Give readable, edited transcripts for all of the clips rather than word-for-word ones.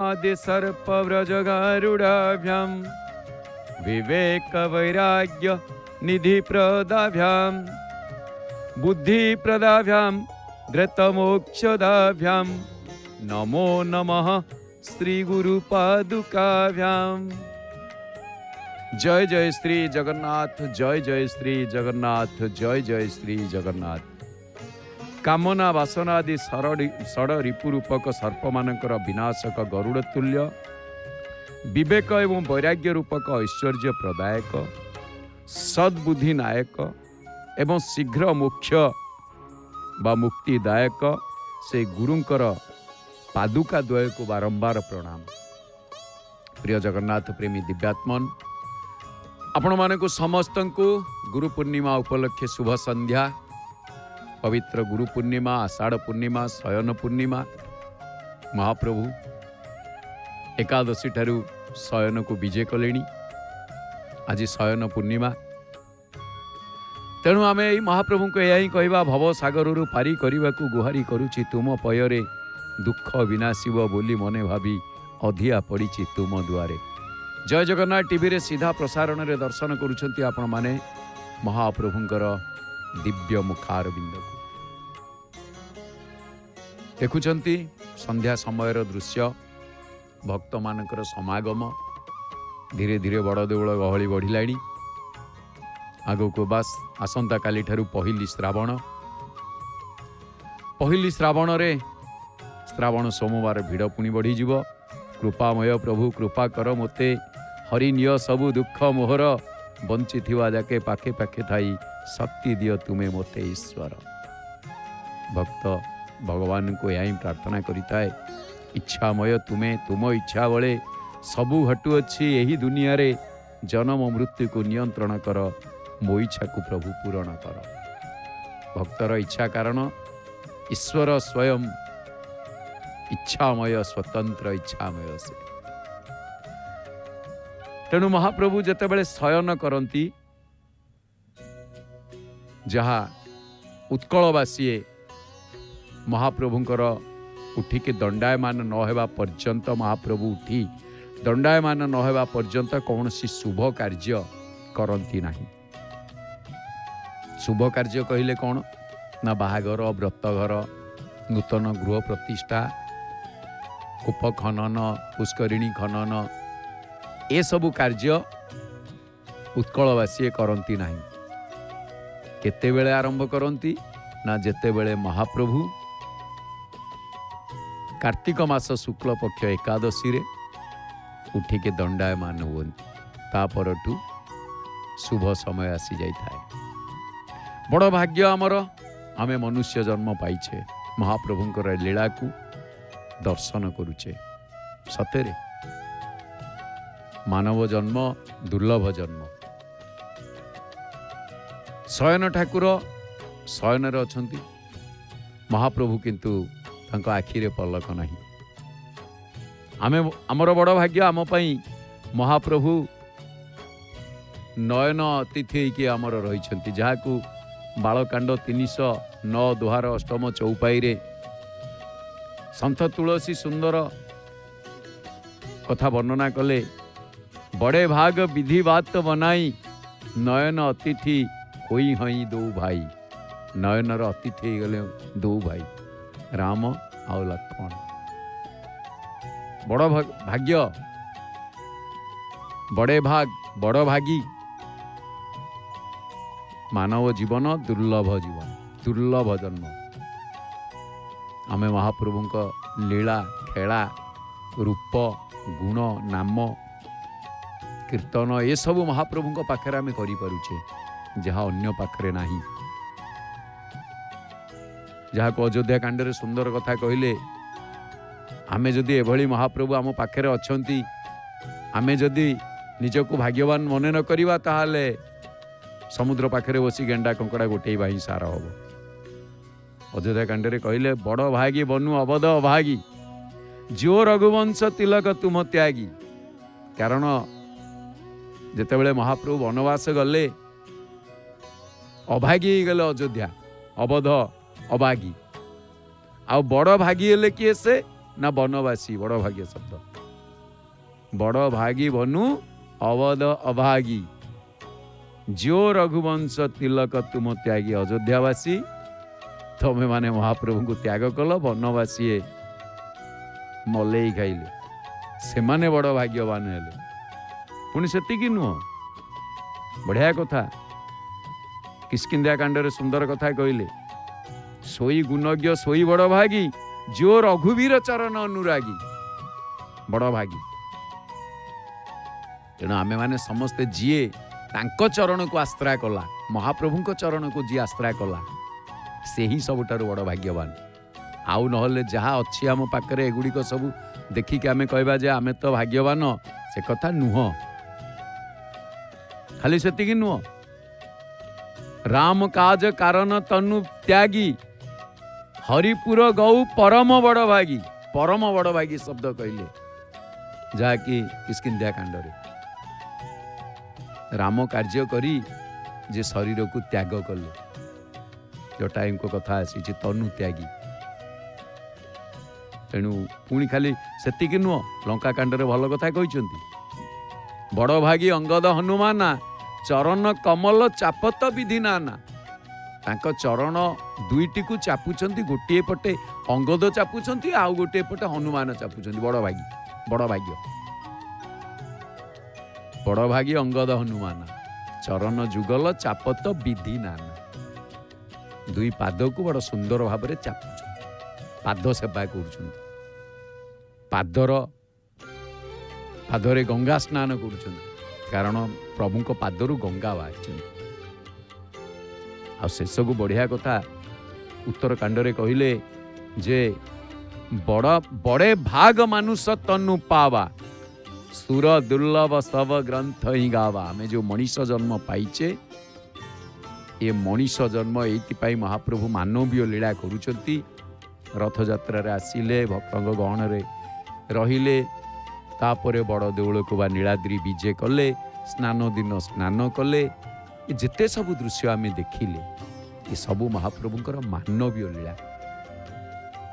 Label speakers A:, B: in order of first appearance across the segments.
A: आदि सर्प व्रजगारुडाभ्याम विवेक वैराग्य निधि प्रदाभ्याम बुद्धि प्रदाभ्याम धृतमोक्षदाभ्याम नमो नमः श्री गुरु पादुकाभ्याम। जय जय श्री जगन्नाथ, जय जय श्री जगन्नाथ, जय जय श्री जगन्नाथ। कामना वासना आदि षड रिपु रूपक सर्प मानकर विनाशक गरुड़ तुल्य, विवेक एवं वैराग्य रूपक ऐश्वर्य प्रदायक, सद्बुद्धि नायक एवं शीघ्र मोक्ष बा मुक्तिदायक से गुरुंकर पादुका द्वय को बारंबार प्रणाम। प्रिय जगन्नाथ प्रेमी दिव्यात्मन, आपण मानक समस्त को गुरु पूर्णिमा उपलक्षे शुभ संध्या। पवित्र गुरु पूर्णिमा, आषाढ़ पूर्णिमा, शयन पूर्णिमा, महाप्रभु एकादशी ठारू शयन को विजय कले। आज शयन पूर्णिमा, तेणु आम यही महाप्रभु को यही कहवा, भव सागर पारी करने को गुहारी करुछि तुम पयरे, दुख विनाशिब बोली मने भावी अधिया पड़ी तुम दुआरे। जय जगन्नाथ टीवी रे सीधा प्रसारण रे दर्शन करुछंती आपण माने महाप्रभुंकर दिव्य मुखार बिंद को देखुछंती। संध्या समयर दृश्य, भक्त मानकर समागम, धीरे धीरे बड़ देउल गहली बढ़िलाणी। आगो बास आसंता काली ठारू पहिली श्रावण। पहिली श्रावण रे श्रावण सोमवार भिड़ पुणी बढ़ीजिव। कृपामय प्रभु कृपा कर मोते, हरि निय सबु दुख मोहर, बंची थिवा जाके पाखे पाखे थाई शक्ति दियो तुमे मोते ईश्वर। भक्त भगवान को यही प्रार्थना करिताए, इच्छामय तुमे, तुम इच्छा बळे सबु घटु अछि एही दुनिया रे, जन्म मृत्यु को नियंत्रण कर, मो इच्छा को प्रभु पूरण कर। भक्तर इच्छा कारण ईश्वर स्वयं इच्छामय, स्वतंत्र इच्छामय से। तेणु महाप्रभु जेतेबेले शयन करती, जहाँ उत्कलवासी महाप्रभुंकर उठिके दंडायमान न हेबा पर्यंत, महाप्रभु उठी दंडायमान न हेबा पर्यंत कौन सी शुभ कार्य करती नहीं। शुभ कार्य कहले कौन ना, बाहागर, व्रतघर, नूतन गृह प्रतिष्ठा, कूप खनन, पुष्करिणी खनन, ए सबु कार्य उत्कलवासी करती नहीं। केतेबेले आरंभ करती ना, जेतेबेले महाप्रभु कार्तिक मास शुक्ल पक्ष एकादशी रे उठिके दंडायमान हुअन्ति, तापरठू शुभ समय आसी जाई थाए। बड़ भाग्य आमर, आमे मनुष्य जन्म पाइछे, महाप्रभुंकर लीला को दर्शन करुचे। सतेरे मानव जन्म दुर्लभ जन्म। शयन ठाकुर शयन रे अछंती, महाप्रभु किंतु तांको आखिरे पलक नहीं। आमे आमर बड़ भाग्य, आम पई महाप्रभु नयन अतिथि कि आमर रहिछंती, जाहाकू बालकांड 309 दोहार अष्टम चौपाई रे संत तुलसी सुंदर कथा वर्णना कले। बड़े भाग विधि बात बनाई, नयन अतिथि होई हई दो भाई। नयनर अतिथि गले दो भाई, राम आउ लक्ष्मण। बड़ भाग्य, बड़े भाग, बड़ भागी। मानव जीवन दुर्लभ जीवन, दुर्लभ जन्म। आमे महाप्रभु लीला, खेला, रूप, गुण, नाम, कीर्तन, ये सबू महाप्रभु पाखरे आमे करि पारुछे, जहाँ अन्य पाखरे नाही। जहाँ को अयोध्या कांड रे सुंदर कथा कहले, आमे जदि एभली महाप्रभु आम पाखरे अछंती, आमे जदि निजको भाग्यवान मने न करिवा, ताहाले समुद्र पाखरे बसी गेंडा कंकड़ा गोटेइबा ही सारा हबो। अयोध्या कांड रे कहले, बड़ भागी बनू अवध अभागी, जो रघुवंश तिलक तुम त्यागी। कारण जेतेबेले महाप्रभु वनवास गले, अभागी गले अयोध्या, अवध अभागी। आ बड़ भागी हेले किए से, ନା ବନବାସୀ? ବଡ଼ ଭାଗ୍ୟ ଶବ୍ଦ। ବଡ଼ ଭାଗୀ ବନୁ ଅବଧ ଅଭାଗୀ, जो रघुवंश तिलक तुम त्यागी। अयोध्यावासी तमे माने महाप्रभु को त्याग कल, बनवासी मलई खाइले, से माने बड़ भाग्यवान हेले। पुणी सेतिकी नुह, बढ़िया कथा किष्किंध्या कांडरे सुंदर कथा कहले, सोई गुणज्ञ सोई बड़ भागी, जो रघुवीर चरण अनुरागी। बड़ भागी। तेणु आमे माने समस्ते जीए तांको चरण को आश्रय कला, महाप्रभु को चरण को जी आश्रय कला, से ही सबुठारु बड़ भाग्यवान। आउ नहले जहाँ अच्छी आम पाखरे एगुड़िक सब देखिक आमे कहबा जे आमे तो भाग्यवान, से कथा नुह। खाली सेतिकी नुह। राम काज कारण तनु त्यागी, हरिपुर गौ परम बड़ भागी। परम बड़ भागी शब्द कहले, जाकि किष्किंध्या कांडरे राम कार्य करी जे शरीर को त्याग कले, जटायु कथा आसी तनु त्यागी। तेणु पुणी खाली सेतिकी नुह, लंका कांडरे भल कथा कहते, बड़ भागी अंगद हनुमाना, चरण कमल चापत विधि नाना। तांको चरण दुईटी को चापुछंती, गोटे पटे अंगद चापुछंती, आउ गोटे पटे हनुमान चापुछंती। बड़ भागी, बड़ भाग्य। बड़ भागी अंगद हनुमान, चरण जुगल चापत विधि नाना। दुई पाद को बड़ सुंदर भाव में चापुछंती, पाद सेवा करुछंती, पादरे गंगा स्नान करुछंती, कारण प्रभु को पादरु गंगा बाहर। आ शेष को बढ़िया कथा उत्तर कांडरे कहले जे बड़े भाग मानुष तनु पावा, सुर दुर्लभ सब ग्रंथ ही गावा। आमे जो मनीष जन्म पाइचे, ये मनीष जन्म एइतिपाई महाप्रभु मानवीय लीला करुछंती। रथ यात्रा रे आसिले, भक्तंग गहन रे रहिले, तापरे बड़ देउल को बा नीलाद्री विजे कले, स्नान दिन स्नान कले। जेते सब दृश्य आमे देखिले, ये सब महाप्रभुंकर मानवीय लीला।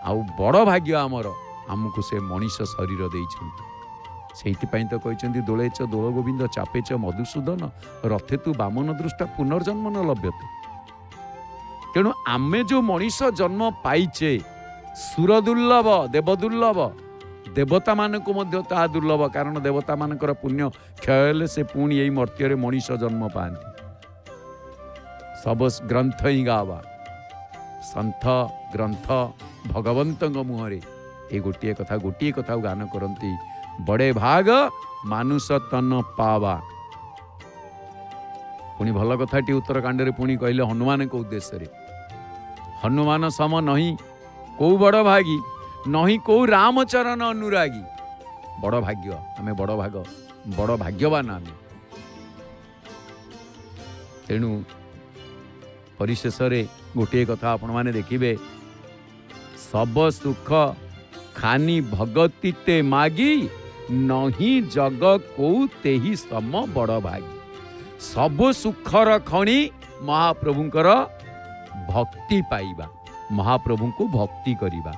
A: आउ बड़ भाग्य आमर, आमको से मनीष शरीर देइछंती। सेइतिपाई तो कहते, दोले च दोल गोविंद चापे च मधुसूदन, रथे तु बामन दृष्टा पुनर्जन्म न लभ्यते। तेणु आमे जो मनीष जन्म पाइचे, सुर दुर्लभ देव दुर्लभ, देवता मान को मध्य ता दुर्लभ, कारण देवता मानकर पुण्य क्षय हेले से पुणी यही मर्त्य मनीष जन्म पाती। सब ग्रंथ ही गावा, संथ ग्रंथ भगवंत मुहरे ये गोटे कथा गान करती, बड़े भाग मानुष तन पावा। पुणी भल कथाटी उत्तरकांड पुणी कहले हनुमान को उद्देश्य रे, हनुमान सम नहीं को बड़ भागी, नहीं को रामचरण अनुरागी। बड़ भाग्य आमे, बड़ भाग, बड़ भाग्यवान आमे। तेणु परिशेष गोटे कथा आपण माने देखिबे, सब सुख खानी भगती ते मागी, नहीं जग को तेही सम बड़ भागी। सब सुखर खणी महाप्रभुंकर भक्ति पाइबा, महाप्रभु को भक्ति करिबा।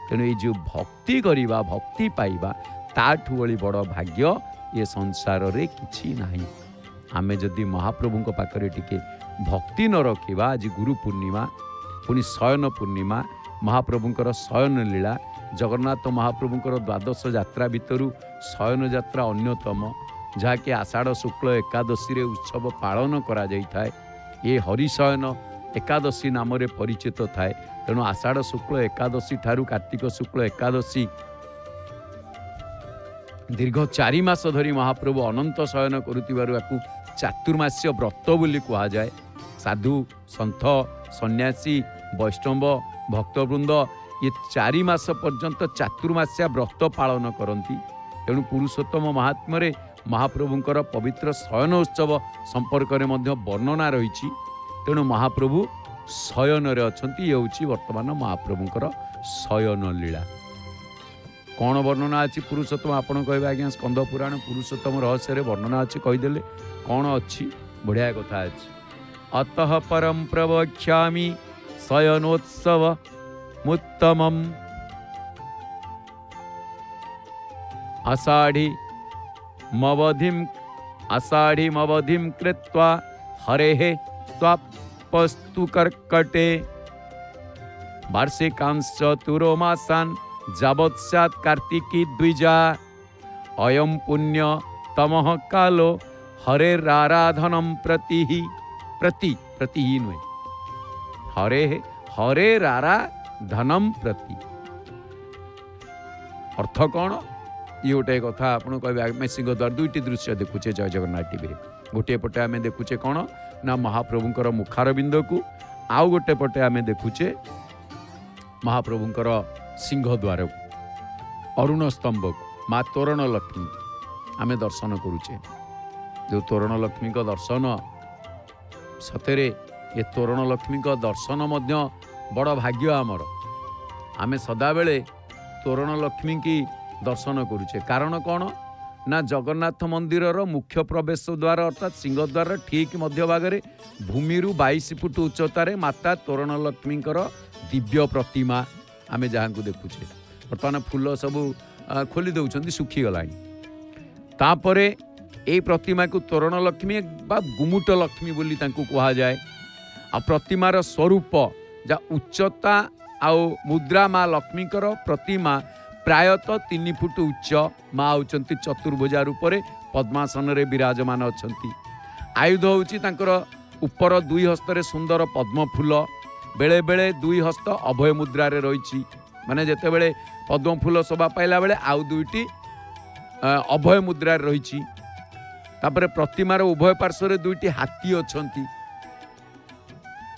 A: तेणु ये जो भक्ति करिबा, भक्ति पाइबा, ताठू बड़ी बड़ भाग्य ये संसार रे किछि नाही। आमे जदि महाप्रभु को पाखरे टिके भक्ति न रखिबा, आज गुरु पूर्णिमा, पुणी शयन पूर्णिमा, महाप्रभुंकर शयन लीला, जगन्नाथ महाप्रभुंकर द्वादश यात्रा भितरु शयन यात्रा अन्यतम, जहाँकि आषाढ़ शुक्ल एकादशी रे उत्सव पालन करा जाई थाए। ये हरिशयन एकादशी नाम रे परिचित थाए। तेणु आषाढ़ शुक्ल एकादशी ठारू कार्तिक शुक्ल एकादशी दीर्घ 4 मास धरी महाप्रभु अनंत शयन करुतिबारु याकु चातुर्मास्य व्रत बोली कहा जाए। साधु संत सन्यासी वैष्णव भक्तवृंद ये 4 मास पर्यंत चातुर्मास्या व्रत पालन करती। तेणु पुरुषोत्तम महात्म्य महाप्रभुंकर पवित्र शयन उत्सव संपर्क में वर्णना रही। तेणु महाप्रभु शयन रे अछंती। ये होची वर्तमान महाप्रभुंकर शयन लीला। कौन वर्णना अच्छी पुरुषोत्तम आपण कहबे आज्ञा स्कंद पुराण पुरुषोत्तम रहस्य रे वर्णना अच्छी कहीदेले कौन अच्छी बढ़िया कथा अच्छी। अतः परम प्रवक्ष्यामि शयनोत्सव मुत्तमम्। आषाढ़ी मवधिम कृत्वा हरेः त्वापस्तु कर्कटे वार्षिकांश्च तुरोमासान् यावत् स्यात् कार्तिकी द्विजा अयं पुण्य तमः कालो हरेराराधनं प्रति ही नुहे हरेराराधनं प्रति अर्थ कौन ये गोटे कथा आपन कह आम सिंहद्वार दुईटी दृश्य देखुचे जय जगन्नाथ टीवी गोटे पटे आम देखुचे कौन ना महाप्रभुंकर मुखारबिंद को आउ गोटे पटे आम देखुचे महाप्रभुंकर सिंहद्वार को अरुण स्तंभ को माँ तोरण लक्ष्मी आम दर्शन करुचे जो तोरण लक्ष्मी का दर्शन सतरे ये तोरण लक्ष्मी का दर्शन मध्य बड़ भाग्य आमर आम सदाबेले तोरण लक्ष्मी की दर्शन करुचे कारण कौन ना जगन्नाथ मंदिर मुख्य प्रवेश द्वार अर्थात सिंहद्वार ठीक मध्य भागे भूमि 22 फुट उच्चतार माता तोरण लक्ष्मी दिव्य प्रतिमा आम जहाँ को देखुचे बर्तमान फूल सब खोली दौरान सुखीगला तापरे ए प्रतिमा को तोरण लक्ष्मी बा गुमुट लक्ष्मी बोली कहा जाए आ प्रतिमार स्वरूप जा उच्चता आउ मुद्रा माँ लक्ष्मी प्रतिमा प्रायतः 3 फुट उच्च माँ होती चतुर्भुजा रूप पद्मासन रे विराजमान अच्छा आयुध होची उपर 2 हस्तरे सुंदर पद्म फूल बेले बेले 2 हस्त अभय मुद्रा रे रही माने जेते बेले पद्म फूल शोभा पाइला बेले आउ 2टी अभय मुद्रा रे रही तापर प्रतिमार उभय पार्श्व 2टी हाथी अछंती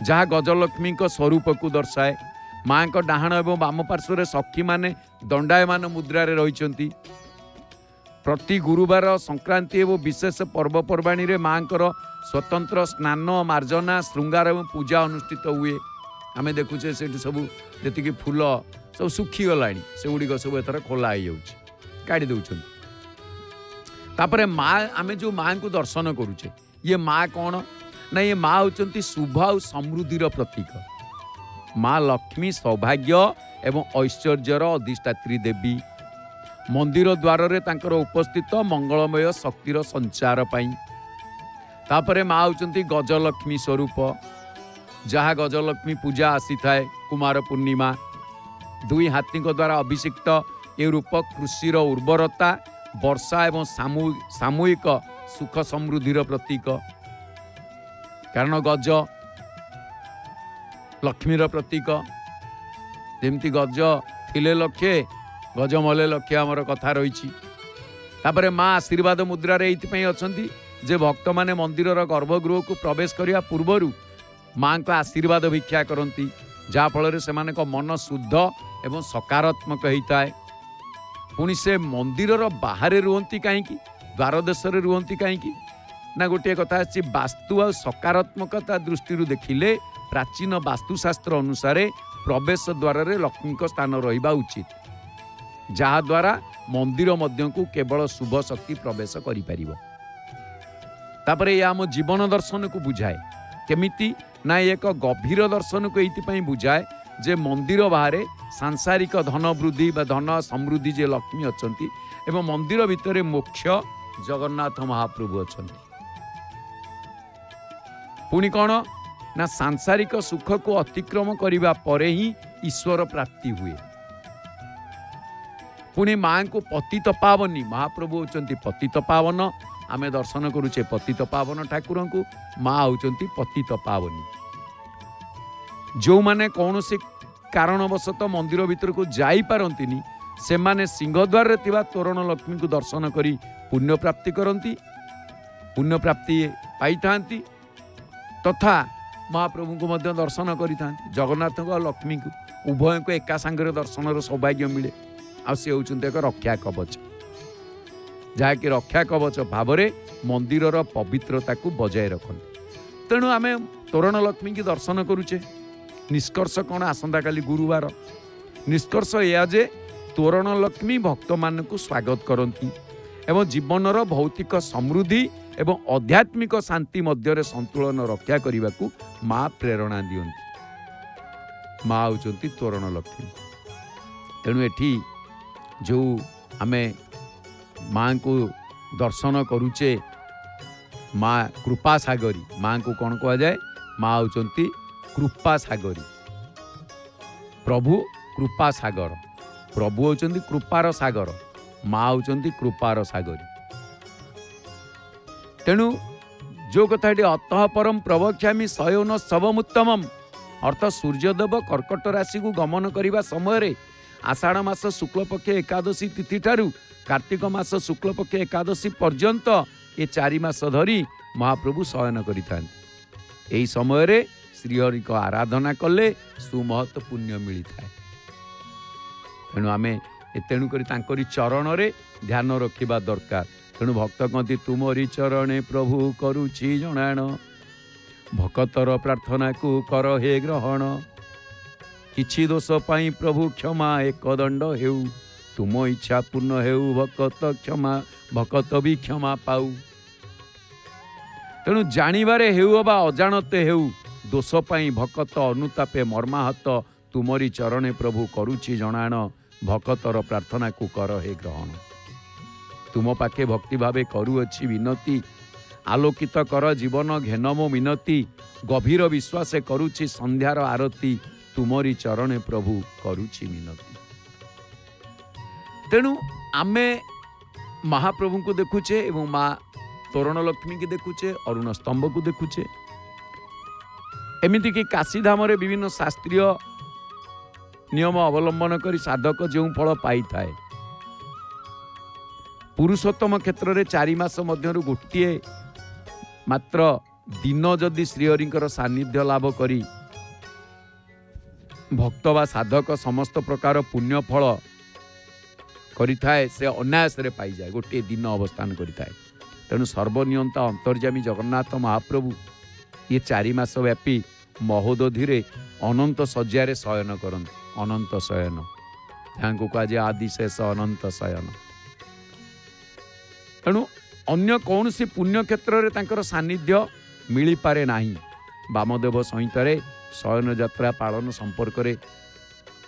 A: जहाँ गजलक्ष्मी स्वरूप को दर्शाए माँ को डाहाण एवं बाम पार्श्व सखी माने दंडायमान मुद्रा रे रही प्रति गुरुवार संक्रांति एवं विशेष पर्वपर्वाणी रे माँ स्वतंत्र स्नान मार्जना श्रृंगार एवं पूजा अनुष्ठित हुए आम देखुचे से सब जी फूल सब सुखीगला से गुड़िक सब एथर खोला हो काढ़ी दौरान तापर माँ आम जो माँ को दर्शन करुचे ये माँ कौन ना ये माँ होती शुभ और समृद्धिर प्रतीक माँ लक्ष्मी सौभाग्य एवं ऐश्वर्यर अधिष्ठात्री देवी मंदिर द्वार रे तांकर उपस्थित मंगलमय शक्तिर संचार पाई तापरे माँ होती गजलक्ष्मी स्वरूप जहाँ गजलक्ष्मी पूजा आसी थाए कुमार पूर्णिमा 2 हाथी द्वारा अभिषिक्त ए रूप कृषिर उर्वरता वर्षा एवं सामूहिक सुख समृद्धिर प्रतीक कारण गज लक्ष्मीर प्रतीक जमती गज थिले लक्षे गज मले लक्षे आमर कथा रही तापर माँ आशीर्वाद मुद्रा रे एइथिपई अछंती जे भक्त माने मंदिर गर्भगृह को प्रवेश करिया पूर्वर माँ का आशीर्वाद भिक्षा करती जहाँ फल से मन शुद्ध एवं सकारात्मक होता है पुणी से मंदिर बाहर रुहति कहीं द्वार देश रुहति कहीं ना गोटे कथा वास्तु आ सकारात्मकता दृष्टि देखिले प्राचीन वास्तुशास्त्र अनुसार प्रवेश द्वार रे लक्ष्मी स्थान रहिबा उचित जहा द्वारा मंदिर मध्य को केवल शुभ शक्ति प्रवेश करि परिबो तापर ये आम जीवन दर्शन को बुझाए केमिति ना एक गभीर दर्शन को ये बुझाए जे मंदिर बाहर सांसारिक धन वृद्धि बा धन समृद्धि जे लक्ष्मी अछंती एवं मंदिर भितर मोक्ष जगन्नाथ महाप्रभु अछंती पुणी कौन ना सांसारिक सुख को अतिक्रम करिबा परे ही ईश्वर प्राप्ति हुए पुणी माँ को पतित पावनी महाप्रभु होचंती पतित पावन आमे दर्शन करुचे पतित पावन ठाकुर को माँ होचंती पतित पावनी जो माने कौन से कारणवशत मंदिर भीतर को जाई पारंतिनी से माने सिंहद्वार रे तिबा तोरण लक्ष्मी को दर्शन करी पुण्य प्राप्ति करंती पुण्य प्राप्ति पाई थांती तथा महाप्रभु को मध्य दर्शन करी थांती जगन्नाथ को लक्ष्मी को उभय को एका संगे दर्शन सौभाग्य मिले आ से होचंती एक रक्षा कवच जहाँकि रक्षा कवच भाव मंदिर पवित्रता को बजाय रखते तेणु आम तोरण लक्ष्मी की दर्शन करुचे निष्कर्ष कौन आसंता काली गुरुवार निष्कर्ष यह जे तोरण लक्ष्मी भक्त मान को स्वागत करती एवं जीवनर भौतिक समृद्धि एवं आध्यात्मिक शांति मध्य संतुलन रक्षा करने को माँ प्रेरणा दियंती माँ होती तोरण लक्ष्मी तेणु एठी जो आमे माँ को दर्शन करुचे माँ कृपा सागरी। माँ को कौन कह जाए? माँ होचंती कृपा सागरी। प्रभु कृपा सागर, प्रभु होचंती कृपार सागर, माँ होचंती कृपार सागरी। तेणु जो कथाटी अतः परम प्रवक्ष्यामि शयन शवमुत्तमम, अर्थ सूर्यदेव कर्कट राशि को गमन करने समय आषाढ़ मास शुक्लपक्ष एकादशी तिथि ठारू कार्तिक मास शुक्लपक्ष एकादशी पर्यंत ये 4 मास धरी महाप्रभु शयन करिथांती। एही समय रे श्रीहरि को आराधना कले सुमहत पुण्य मिलता है। तेणु आमे तेणुकरी तांकरी चरण रे ध्यान रखिबा दरकार। तेणु भक्त कहती तुमरी चरणे प्रभु करुछि जणाण, भक्तर प्रार्थना को कर हे ग्रहण, किछि दोष पाई प्रभु क्षमा एक दंड हेउ, तुम इच्छा पूर्ण हेउ भक्त क्षमा भक्त भी क्षमा पाऊ। तेणु जानिबारे हेउ बा अजाणते हेउ दोष पाई भक्त अनुतापे मर्माहत, तुमरी चरणे प्रभु करुछि जणाण, भक्तर प्रार्थना को कर हे ग्रहण। तुम पाखे भक्ति भावे करुअछि विनती, आलोकित कर जीवन घेन मो मिनती, गभीर विश्वास करुछि संध्यार आरती, तुमरी चरणे प्रभु करुछि मिनती। तेणु आमे महाप्रभु को देखुचे एवं माँ तोरण लक्ष्मी की देखुचे, अरुण स्तंभ को देखुचे। एमिति कि काशीधाम रे विभिन्न शास्त्रीय नियम अवलंबन करी साधक जो फल पाई थाए, पुरुषोत्तम क्षेत्र में 4 मास मध्यरु गोटिए मात्र दिन जदि श्रीहरिंकर सान्निध्य लाभ करी भक्त बा साधक समस्त प्रकार पुण्य फल करिथाए, से अनायास रे पाई जाए, गोटे दिन अवस्थान करिथाए। तेणु सर्वनियंता अंतर्यामी जगन्नाथ महाप्रभु ये 4 मास व्यापी महोदधि अनंत शय्यारे शयन करते। अनंत शयन को कहुए आदिशेष अनंत शयन। तेणु अन्य कौन सी पुण्य क्षेत्र में तांकर सान्निध्य मिली पारे नाही। वामदेव संहितारे शयन यात्रा पालन संपर्क में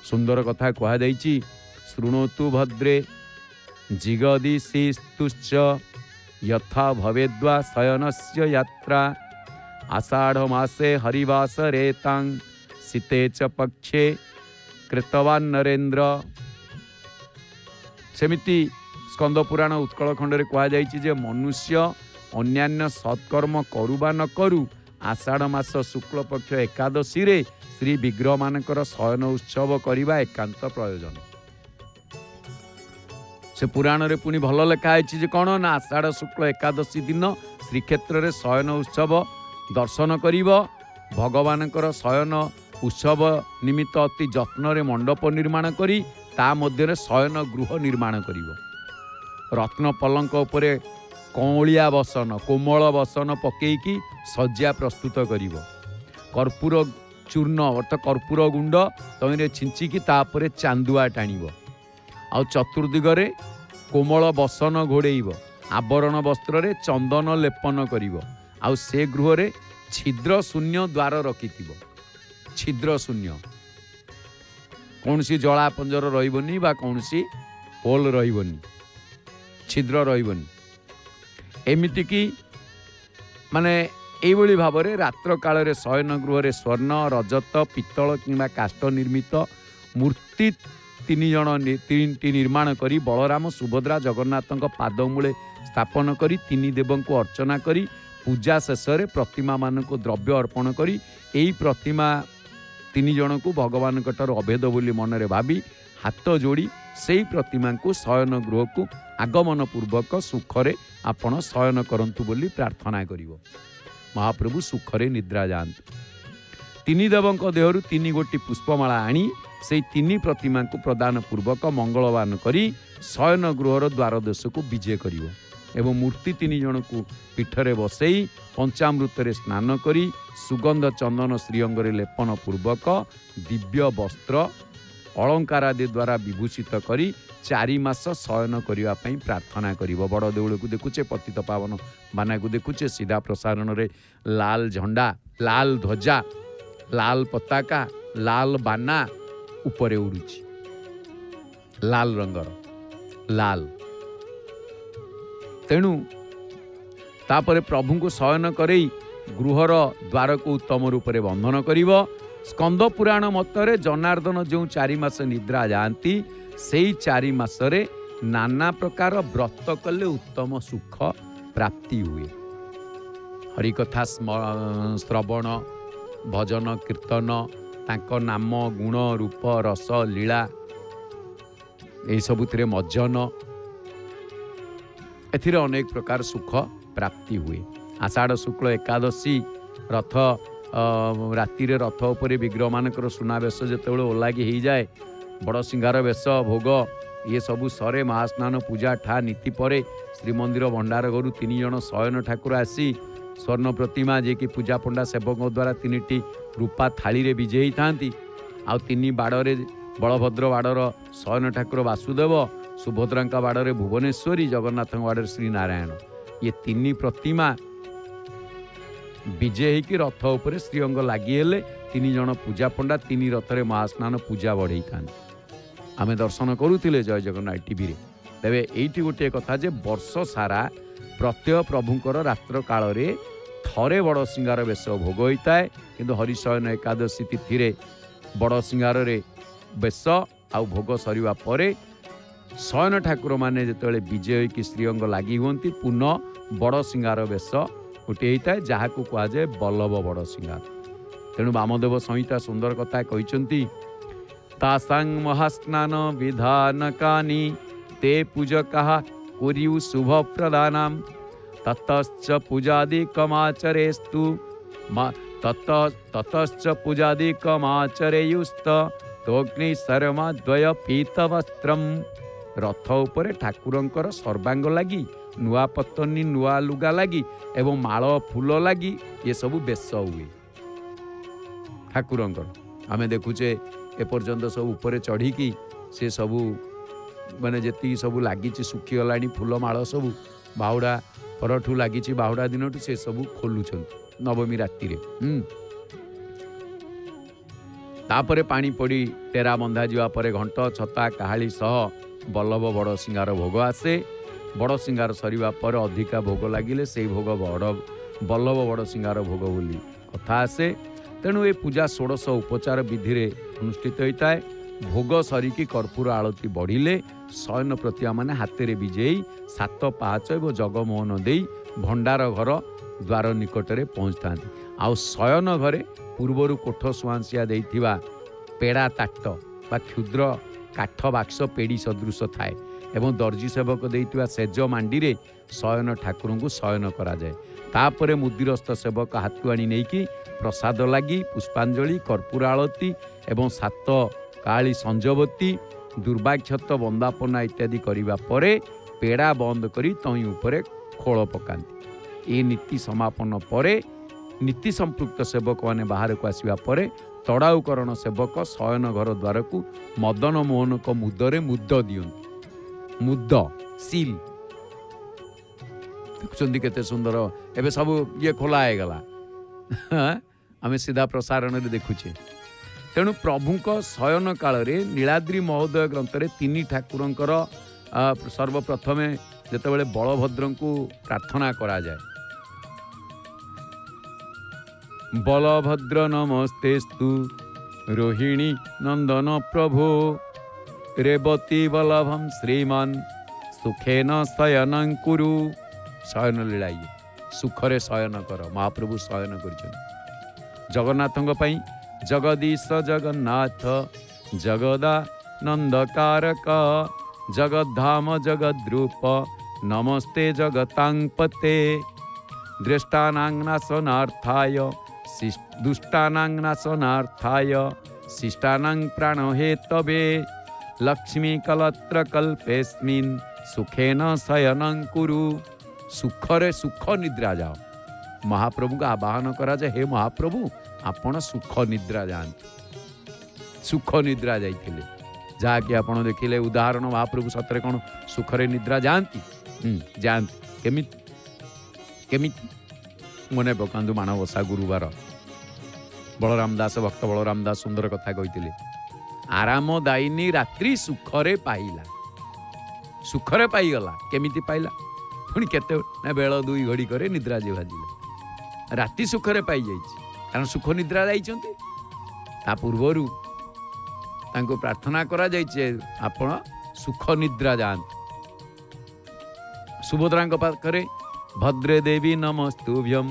A: सुंदर कथा कह जाइछि। शृणोतु भद्रे जिगदिशिस्तुश्च यथा भवेद्वा शयनस्य यात्रा, आषाढ़ मासे हरिवासरे तां शीते च पक्षे कृतवान नरेन्द्र। सेमिति स्कंद पुराण उत्कल खंडरे कह जाइछि जे मनुष्य अन्यान्य सत्कर्म करू बा न करू आषाढ़ मास शुक्ल पक्ष एकादशी रे श्री विग्रह मानकर शयन उत्सव करवा एकांत प्रयोजन। से पुराण रे पुनी भल लेखाई जे कौन ना आषाढ़ शुक्ल एकादशी दिन श्रीक्षेत्र रे शयन उत्सव दर्शन करिब, भगवानकर शयन उत्सव निमित्त अति जत्न रे मंडप निर्माण करी ता मध्य रे शयन गृह निर्माण करिब, रत्न पलंक उपरे कौलिया बसन कोमल बसन पकेकी सज्जा प्रस्तुत करिब, कर्पूर चूर्ण अर्थ कर्पूर गुंड तईरे छिंचिकी तापरे चांदुआ टाणिब, आ चतुर्दिगरे कोमल बसन घोड़ेब, आवरण वस्त्र रे चंदन लेपन करिब, आ से गृह रे छिद्र शून्य द्वार रखिथिब। छिद्र शून्य कौनसी जला पंजर रहिबनी बा कौनसी होल रहिबनी, छिद्र रहिबनी। एमिति कि माने एइभली भावरे रात्र काल रे शयन गृह रे स्वर्ण रजत पित्तल किंबा काष्ठ निर्मित मूर्ति 3 जन निर्माण करी बलराम सुभद्रा जगन्नाथଙ୍କ पादमूले स्थापन करी 3 देवों को अर्चना करी पूजा शेष रे प्रतिमा मान को द्रव्य अर्पण करी एई प्रतिमा 3 जन को भगवान अभेद बोली मन रे भावी हाथ जोड़ी से प्रतिमा को शयन गृह को आगमन पूर्वक सुखरे आपण शयन करंतु बोली प्रार्थना करिवो। महाप्रभु सुखरे निद्रा जातु। 3 देवों देहरु 3 गोटी पुष्पमाला आनी से 3 प्रतिमा को प्रदान पूर्वक मंगलवान करी शयन गृहर द्वार देश को विजय करिवो एवं मूर्ति 3 जन को पीठरे बसई पंचामृत रे स्नान करी सुगंध चंदन श्रीअंगरे लेपन पूर्वक दिव्य वस्त्र अलंकार आदि द्वारा विभूषित करी 4 मास शयन करिवा पई प्रार्थना करिवो। बड़ देउल को देखुचे पतित पावन बाना को देखुचे सीधा प्रसारण रे लाल झंडा लाल ध्वजा लाल पताका लाल बाना उपरे उड़ुची लाल रंगर लाल तेणु तापर प्रभु को शयन करई गृहर द्वार को उत्तम रूप से बंधन करिव। स्कंद पुराण मतरे जनार्दन जो 4 मास निद्रा जाती से 4 मासरे नाना प्रकार व्रत कले उत्तम सुख प्राप्ति हुए। हरिकथा श्रवण भजन कीर्तन तांको नाम गुण रूप रस लीला यही सबुथिरे मज्जन एथिरे अनेक प्रकार सुख प्राप्ति हुए। आषाढ़ शुक्ल एकादशी रथ राति रथ उपरे विग्रह मानकर सुनावेश जेतेबेले ओलागी हो जाए बड़ सिंगार वेश भोग ये सबू सरे महास्नान पूजा ठा नीति परे श्रीमंदिर भंडार घरु 3 जण शयन ठाकुर आसी स्वर्ण प्रतिमा जे कि पूजा पंडा सेवक द्वारा 3टी रूपा थाली रे विजयी थांती आ 3 बाड़े बलभद्र बाड़र शयन ठाकुर वासुदेव सुभद्रा बाड़े भुवनेश्वरी जगन्नाथ बाड़े श्री नारायण ये 3 प्रतिमा विजय होकर रथ उपरे श्रीअंग लगी 3 जण पूजा पंडा 3 रथरे महास्नान पूजा बढ़ई था आम दर्शन करुले जय जगन्नाथ टीवी रे। तेबे एठी गोटे कथा जे वर्ष सारा प्रत्यय प्रभुंकर रात्र काल रे थरे बड़ सिंगार वेश भोग होता है किंतु हरिशयन एकादशी तिथि रे बड़ सिंगार रे बेश आ भोग सरिवा परे शयन ठाकुर माने जेतेबेले विजय होकर श्रीअंग लगी हुंती पुनः बड़ सिंगार वेश गोटे होता है जहाँ को कह जाए बल्लभ बड़ सिंगार। तेणु वामदेव संहिता सुंदर कथा कहते तासांग महास्नान विधानकानि ते पूजका कुर्यु शुभ प्रदानम ततश्च पूजादिकमाचरेस्तु ततश्च पूजादिकमाचरेयुस्त तोग्नि शर्मा द्वय पीतवस्त्रम। रथ उपरे ठाकुरंकर सर्वांग लगी नुआ पतनी नुआ लुगा लगी एवं माल फूल लगी ये सबू बेश हुए ठाकुरंकर। आमे देखुचे एपर्यंत सब ऊपर चढ़ी से सबू माने जी सबू लगी सुखीगला फूल माल सबू बाहुड़ा परठू लगी बाहुड़ा दिन से सबू खोलुं नवमी राति तापरे पानी पड़ी टेरा बंधा जावा परे घंट छता काहाली सह बल्लभ बड़ सिंगार भोग आसे। बड़ सिंगार सरिवा पर अधिका भोग लगिले से भोग बड़ बल्लभ बड़ सिंगार भोग बोली कथा आसे। तेणु ये पूजा 16 उपचार विधि रे अनुष्ठित होता है। भोग सरिकी कर्पूर आलती बढ़िले शयन प्रतिमा माने हाथ में विजेई 7 पाहाच और जगमोहन दे भंडार घर द्वार निकट में पहुँचता आउ शयन घरे पूर्वर कोठ सुआंसिया देइथिबा पेड़ा ताट बा क्षुद्र काठ बाक्स पेड़ी सदृश थाए एवं दर्जी सेवक देइथिबा सेज मांडी रे शयन ठाकुर को शयन करा जाए। तापरे मुदिरस्थ सेवक हाथुआणी नेकी प्रसाद लगी पुष्पांजलि कर्पूर आलती एवं 7 काली संजवती दुर्वाक्षत वंदापना इत्यादि करिबा परे पेड़ा बंद करी तई उपरे खोल पकांती। ए नीति समापन परे नीति संपृक्त सेवक माने बाहर को आसिबा परे तड़ाऊकरण सेवक शयन घर द्वार को मदन मोहन को मुदरे मुद दियंती। मुद सील देखुंती केते सुंदर एबे सब ये खोला है गला आमे सीधा प्रसारण रे देखुचे। तेणु प्रभुंक शयन काल रे नीलाद्रि महोदय ग्रंथ रे 3 ठाकुरंकर सर्वप्रथमे जेतेबेले बलभद्र को प्रार्थना करा जाए बलभद्र नमस्तेस्तु रोहिणी नंदन प्रभो रेवती बल्लभम श्रीमान सुखेन शयनं कुरु। शयन लीला ये सुखरे शयन कर महाप्रभु शयन कर जगन्नाथों पाई जगदीश जगन्नाथ जगदानंदकारक जगद्धाम जगद्रूप नमस्ते जगतांपते दृष्टानांनाशनार्थाय दुष्टानांनाशनार्थाय शिष्टानां प्राणहेतवे लक्ष्मी कलत्र कल्पेस्मिन् सुखेन शयनं कुरु। सुखरे सुख निद्रा जाओ महाप्रभु का आवाहन करा जाए हे महाप्रभु आपण सुख निद्रा जाते सुख निद्रा जाइथिले जहाँकि आपण देखिले उदाहरण महाप्रभु सतरे कौन सुखरे निद्रा जाती जाती केमिति केमिति मने पकांदु मानवसा गुरुवार बलराम दास भक्त बलराम दास सुंदर कथा कही आरामदायिनी रात्रि सुखरे पाइला सुखरे पाइगला केमिति पाइला ପୁଣି କେତେ ନା ବେଳ 2 ଘଡ଼ି କରେ ନିଦ୍ରା ଯେ ଭାଜିଲା। ରାତି ସୁଖରେ ପାଇଯାଇଛି, କାରଣ ସୁଖ ନିଦ୍ରା ଯାଇଛନ୍ତି। ତା ପୂର୍ବରୁ ତାଙ୍କୁ ପ୍ରାର୍ଥନା କରାଯାଇଛି ଆପଣ ସୁଖ ନିଦ୍ରା ଯାଆନ୍ତୁ। ସୁଭଦ୍ରାଙ୍କ ପାଖରେ ଭଦ୍ରେ ଦେବୀ ନମସ୍ତୁଭ୍ୟଂ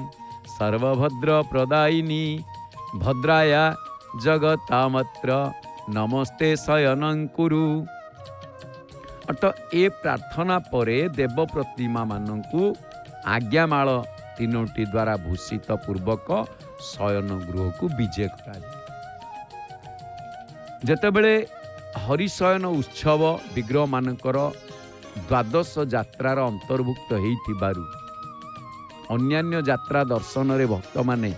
A: ସର୍ବଭଦ୍ର ପ୍ରଦାୟିନୀ ଭଦ୍ରାୟା ଜଗତାମତ୍ର ନମସ୍ତେ ଶୟନଙ୍କୁରୁ। ଏ ପ୍ରାର୍ଥନା ପରେ ଦେବ ପ୍ରତିମା ମାନଙ୍କୁ ଆଜ୍ଞାମାଳ 3ଟି ଦ୍ୱାରା ଭୂଷିତ ପୂର୍ବକ ଶୟନ ଗୃହକୁ ବିଜେ କରାଯାଏ। ଯେତେବେଳେ ହରିଶୟନ ଉତ୍ସବ ବିଗ୍ରହମାନଙ୍କର ଦ୍ୱାଦଶ ଯାତ୍ରାର ଅନ୍ତର୍ଭୁକ୍ତ ହୋଇଥିବାରୁ ଅନ୍ୟାନ୍ୟ ଯାତ୍ରା ଦର୍ଶନରେ ଭକ୍ତମାନେ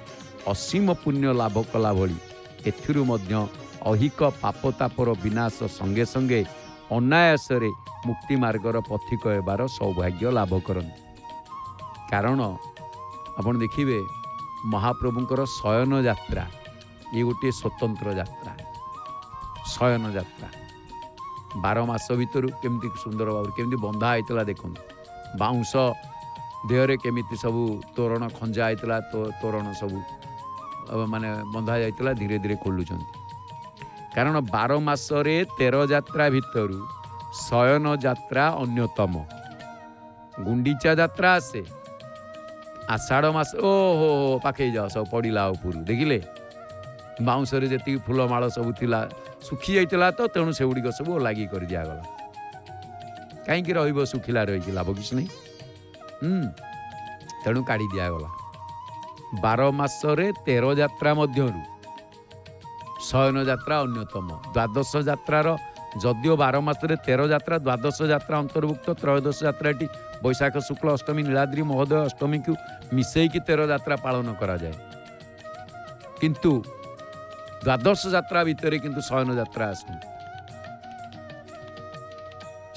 A: ଅସୀମ ପୁଣ୍ୟ ଲାଭ କଲା ଭଳି ଏଥିରୁ ମଧ୍ୟ ଅହିକ ପାପତାପର ବିନାଶ ସଙ୍ଗେ ସଙ୍ଗେ ଅନାୟାସରେ ମୁକ୍ତି ମାର୍ଗର ପଥିକ ହେବାର ସୌଭାଗ୍ୟ ଲାଭ କରନ୍ତି। କାରଣ ଆପଣ ଦେଖିବେ ମହାପ୍ରଭୁଙ୍କର ଶୟନ ଯାତ୍ରା ଇଏ ଗୋଟିଏ ସ୍ୱତନ୍ତ୍ର ଯାତ୍ରା। ଶୟନ ଯାତ୍ରା 12 ମାସ ଭିତରୁ କେମିତି ସୁନ୍ଦର ଭାବରେ କେମିତି ବନ୍ଧା ହେଇଥିଲା ଦେଖନ୍ତୁ। ବାଉଁଶ ଦେହରେ କେମିତି ସବୁ ତୋରଣ ଖଞ୍ଜା ହେଇଥିଲା, ତୋରଣ ସବୁ ମାନେ ବନ୍ଧା ଯାଇଥିଲା, ଧୀରେ ଧୀରେ ଖୋଲୁଛନ୍ତି। କାରଣ 12 ମାସରେ 13 ଯାତ୍ରା ଭିତରୁ ଶୟନ ଯାତ୍ରା ଅନ୍ୟତମ। ଗୁଣ୍ଡିଚା ଯାତ୍ରା ଆସେ ଆଷାଢ଼ ମାସ। ଓହୋ ପାଖେଇ ଯାଅ, ସବୁ ପଡ଼ିଲା ଉପରୁ ଦେଖିଲେ। ବାଉଁଶରେ ଯେତିକି ଫୁଲମାଳ ସବୁ ଥିଲା ଶୁଖି ଯାଇଥିଲା ତ, ତେଣୁ ସେଗୁଡ଼ିକ ସବୁ ଲାଗି କରି ଦିଆଗଲା। କାହିଁକି ରହିବ ଶୁଖିଲା ରହିକି ଲାଭ କିଛି ନାହିଁ। ତେଣୁ କାଢ଼ି ଦିଆଗଲା। 12 ମାସରେ 13 ଯାତ୍ରା ମଧ୍ୟରୁ ଶୟନ ଯାତ୍ରା ଅନ୍ୟତମ। ଦ୍ୱାଦଶ ଯାତ୍ରାର ଯଦିଓ 12 ମାସରେ 13 ଯାତ୍ରା, ଦ୍ୱାଦଶ ଯାତ୍ରା ଅନ୍ତର୍ଭୁକ୍ତ। ତ୍ରୟୋଦଶ ଯାତ୍ରାଟି ବୈଶାଖ ଶୁକ୍ଳ ଅଷ୍ଟମୀ ନୀଳାଦ୍ରି ମହୋଦୟ ଅଷ୍ଟମୀକୁ ମିଶେଇକି 13 ଯାତ୍ରା ପାଳନ କରାଯାଏ। କିନ୍ତୁ ଦ୍ୱାଦଶ ଯାତ୍ରା ଭିତରେ କିନ୍ତୁ ଶୟନ ଯାତ୍ରା ଆସନ୍ତି।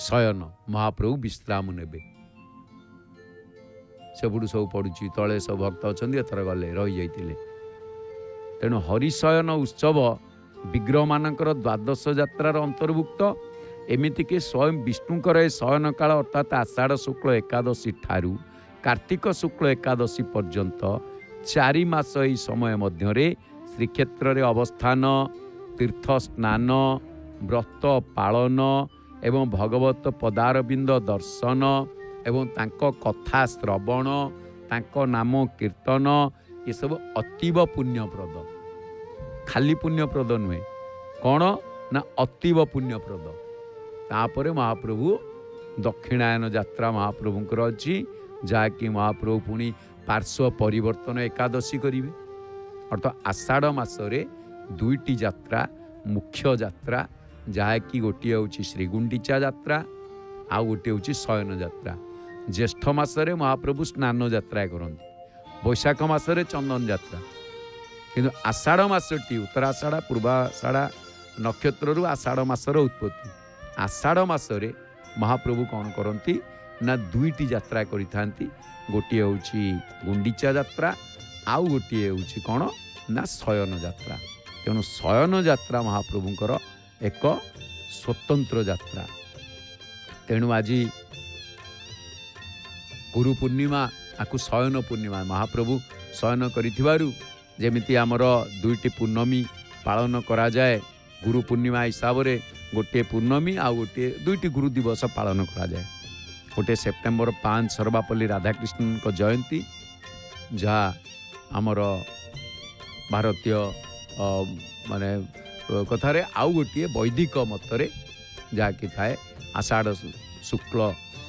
A: ଶୟନ ମହାପ୍ରଭୁ ବିଶ୍ରାମ ନେବେ। ସେପଟୁ ସବୁ ପଡ଼ୁଛି ତଳେ, ସବୁ ଭକ୍ତ ଅଛନ୍ତି, ଏଥର ଗଲେ ରହିଯାଇଥିଲେ। ତେଣୁ ହରିଶୟନ ଉତ୍ସବ ବିଗ୍ରହମାନଙ୍କର ଦ୍ୱାଦଶ ଯାତ୍ରାର ଅନ୍ତର୍ଭୁକ୍ତ। ଏମିତିକି ସ୍ୱୟଂ ବିଷ୍ଣୁଙ୍କର ଏ ଶୟନ କାଳ ଅର୍ଥାତ୍ ଆଷାଢ଼ ଶୁକ୍ଳ ଏକାଦଶୀ ଠାରୁ କାର୍ତ୍ତିକ ଶୁକ୍ଳ ଏକାଦଶୀ ପର୍ଯ୍ୟନ୍ତ 4 ମାସ ଏହି ସମୟ ମଧ୍ୟରେ ଶ୍ରୀକ୍ଷେତ୍ରରେ ଅବସ୍ଥାନ, ତୀର୍ଥ ସ୍ନାନ, ବ୍ରତ ପାଳନ ଏବଂ ଭଗବତ ପଦାରବିନ୍ଦ ଦର୍ଶନ ଏବଂ ତାଙ୍କ କଥା ଶ୍ରବଣ, ତାଙ୍କ ନାମ କୀର୍ତ୍ତନ ଏସବୁ ଅତୀବ ପୁଣ୍ୟପ୍ରଦ। ଖାଲି ପୁଣ୍ୟପ୍ରଦ ନୁହେଁ, କ'ଣ ନା ଅତୀବ ପୁଣ୍ୟପ୍ରଦ। ତାପରେ ମହାପ୍ରଭୁ ଦକ୍ଷିଣାୟନ ଯାତ୍ରା ମହାପ୍ରଭୁଙ୍କର ଅଛି, ଯାହାକି ମହାପ୍ରଭୁ ପୁଣି ପାର୍ଶ୍ୱ ପରିବର୍ତ୍ତନ ଏକାଦଶୀ କରିବେ। ଅର୍ଥାତ୍ ଆଷାଢ଼ ମାସରେ 2ଟି ଯାତ୍ରା ମୁଖ୍ୟ ଯାତ୍ରା, ଯାହାକି ଗୋଟିଏ ହେଉଛି ଶ୍ରୀଗୁଣ୍ଡିଚା ଯାତ୍ରା, ଆଉ ଗୋଟିଏ ହେଉଛି ଶୟନ ଯାତ୍ରା। ଜ୍ୟେଷ୍ଠ ମାସରେ ମହାପ୍ରଭୁ ସ୍ନାନ ଯାତ୍ରା କରନ୍ତି। ବୈଶାଖ ମାସରେ ଚନ୍ଦନ ଯାତ୍ରା। କିନ୍ତୁ ଆଷାଢ଼ ମାସଟି ଉତ୍ତରାଷାଢ଼ ପୂର୍ବାଷାଢ଼ ନକ୍ଷତ୍ରରୁ ଆଷାଢ଼ ମାସର ଉତ୍ପତ୍ତି। ଆଷାଢ଼ ମାସରେ ମହାପ୍ରଭୁ କ'ଣ କରନ୍ତି ନା 2ଟି ଯାତ୍ରା କରିଥାନ୍ତି। ଗୋଟିଏ ହେଉଛି ଗୁଣ୍ଡିଚା ଯାତ୍ରା, ଆଉ ଗୋଟିଏ ହେଉଛି କ'ଣ ନା ଶୟନ ଯାତ୍ରା। ତେଣୁ ଶୟନ ଯାତ୍ରା ମହାପ୍ରଭୁଙ୍କର ଏକ ସ୍ୱତନ୍ତ୍ର ଯାତ୍ରା। ତେଣୁ ଆଜି ଗୁରୁ ପୂର୍ଣ୍ଣିମା, ଆକୁ ଶୟନ ପୂର୍ଣ୍ଣିମା। ମହାପ୍ରଭୁ ଶୟନ କରିଥିବାରୁ ଯେମିତି ଆମର 2ଟି ପୂର୍ଣ୍ଣମୀ ପାଳନ କରାଯାଏ ଗୁରୁ ପୂର୍ଣ୍ଣିମା ହିସାବରେ, ଗୋଟିଏ ପୂର୍ଣ୍ଣମୀ ଆଉ ଗୋଟିଏ 2ଟି ଗୁରୁ ଦିବସ ପାଳନ କରାଯାଏ। ଗୋଟିଏ ସେପ୍ଟେମ୍ବର 5 ସର୍ବାପଲ୍ଲୀ ରାଧାକୃଷ୍ଣଙ୍କ ଜୟନ୍ତୀ, ଯାହା ଆମର ଭାରତୀୟ ମାନେ କଥାରେ, ଆଉ ଗୋଟିଏ ବୈଦିକ ମତରେ ଯାହାକି ଥାଏ ଆଷାଢ଼ ଶୁକ୍ଳ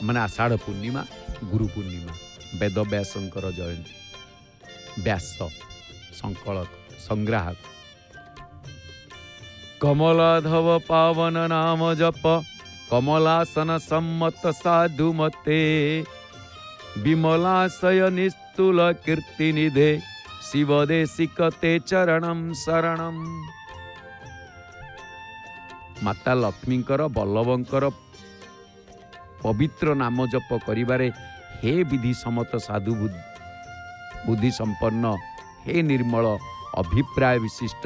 A: ମାନେ ଆଷାଢ଼ ପୂର୍ଣ୍ଣିମା, ଗୁରୁ ପୂର୍ଣ୍ଣିମା, ବେଦବ୍ୟାସଙ୍କର ଜୟନ୍ତୀ। ବ୍ୟାସ ସଂକଳକ ସଂଗ୍ରାହକ। କମଲାଧବ ପାବନ ନାମ ଜପ, କମଲାସନ ସମ୍ମତ ସାଧୁ ମତେ, ବିମଲାଶୟ ନିସ୍ତୁଲ କୀର୍ତ୍ତି ନିଧେ, ଶିବଦେଶିକତେ ଚରଣಂ ଶରଣಂ। ମାତା ଲକ୍ଷ୍ମୀଙ୍କର ବଲ୍ଲଭଙ୍କର ପବିତ୍ର ନାମ ଜପ କରିବାରେ ହେ ବିଧି ସମତ ସାଧୁ ବୁଦ୍ଧି ସମ୍ପନ୍ନ, ହେ ନିର୍ମଳ ଅଭିପ୍ରାୟ ବିଶିଷ୍ଟ,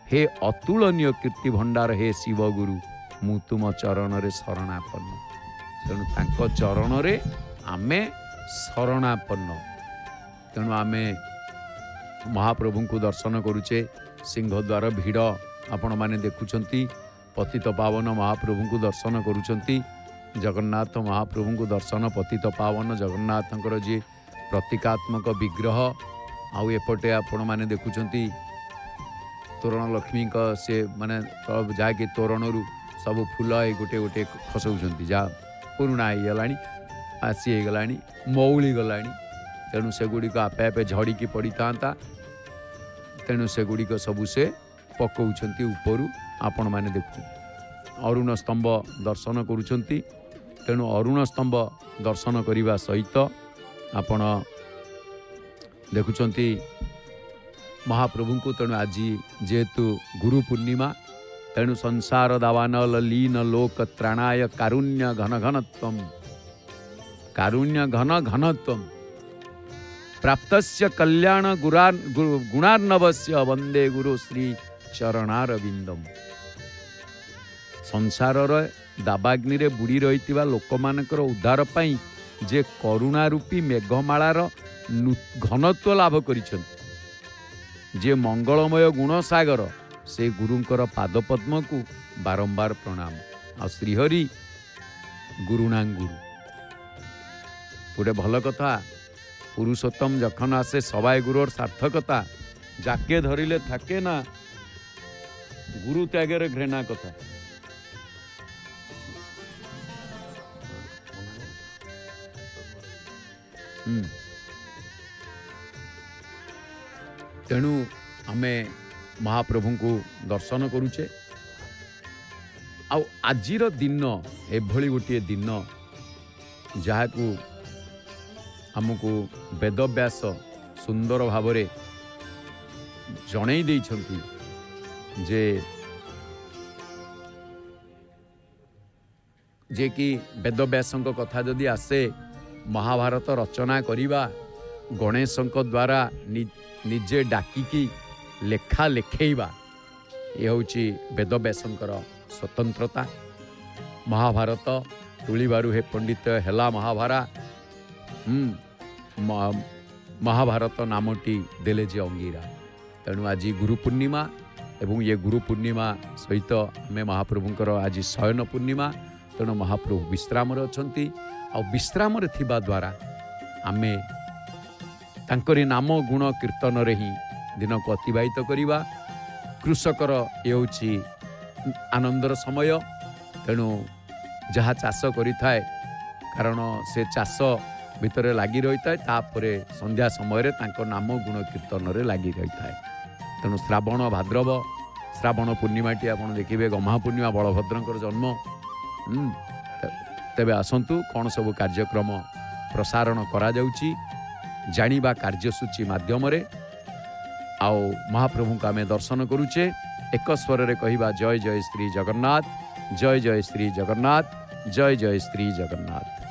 A: ହେ ଅତୁଳନୀୟ କୀର୍ତ୍ତି ଭଣ୍ଡାର, ହେ ଶିବଗୁରୁ, ମୁଁ ତୁମ ଚରଣରେ ଶରଣାପନ୍ନ। ତେଣୁ ତାଙ୍କ ଚରଣରେ आमे शरणापन्न तेणु आमे महाप्रभु को दर्शन करुचे सिंहद्वार भिड़ आपण माने देखुचंती पतित पावन महाप्रभु को दर्शन करुचंती जगन्नाथ महाप्रभु को दर्शन पतित पावन जगन्नाथंकर जी प्रतीकात्मक विग्रह आउ एपटे आपण माने देखुचंती तोरण लक्ष्मी का से माने जाके तोरण सब फूल गोटे गोटे खसौଛନ୍ତି जा पुराणा होगलाणी आसी होगलाणी मौली गलाणी तेणु सेगुड़िक आपे आपे झड़िकी पड़ी था तेणु सेगुड़िक सबू से पकाउछंती उपरू आपण माने देखु अरुण स्तंभ दर्शन करुछंती तेणु अरुण स्तंभ दर्शन करने सहित आपण देखुछंती महाप्रभु को तेणु आज जेहेतु गुरु पूर्णिमा तेणु संसार दावानल लीन लोक त्राणाय कारुण्य घन घनत्वम प्राप्तस्य कल्याण गुणार्णवस्य वंदे गुरु श्री चरणारविंदम संसार दावाग्नि रे बुड़ी रही लोक मानकर उद्धार पाई जे करुणा रूपी मेघमालार घनत्व लाभ करिछन जे मंगलमय गुण सागर से गुरुंकर पादपद्म को बारंबार प्रणाम आ श्रीहरि गुरुणा गुरु गोटे भल कथा पुरुषोत्तम जखन आसे सवाई गुरुर सार्थकता जाके धरिले थाके ना गुरु त्यागेर घृणा कथा तेणु आमे महाप्रभु को दर्शन करुचे आजिर दिन एभली गोटे दिन जहाकू हमको वेदव्यास सुंदर भावरे जणई देइछंती जे कि वेदव्यासंक कथा जदि आसे महाभारत रचना करिबा गणेशंक द्वारा निजे डाकिकी लेखा लेखेइबा ये होची वेदव्यासंकर स्वतंत्रता महाभारत तुलिबारु हे पंडित हेला महाभारत नामटी देले जे अंगीरा तेणु आज गुरु पूर्णिमा एवं ये गुरु पूर्णिमा सहित आम महाप्रभुंकर आज शयन पूर्णिमा तेणु महाप्रभु विश्राम अछंती आ विश्राम थिबा द्वारा आमे तांकरी नाम गुण कीर्तन रे ही दिन को अतिबाहित करिबा कृषकर ये होची आनंदर समय तेणु जहाँ चाष करिथाए कारण से चाष भितर लगी रही है तापरे संध्या समय तांको नाम गुण कीर्तन रे लगी रही है तेणु श्रावण भाद्रव श्रावण पूर्णिमाटी आप देखिए गम्हा पूर्णिमा बलभद्रंकर जन्म तेबे आसंतु कौन सब कार्यक्रम प्रसारण करा जाउची जानिबा कार्यसूची माध्यम रे आओ महाप्रभु का आमे दर्शन करुचे एक स्वर रे कहिबा जय जय श्री जगन्नाथ जय जय श्री जगन्नाथ जय जय श्री जगन्नाथ।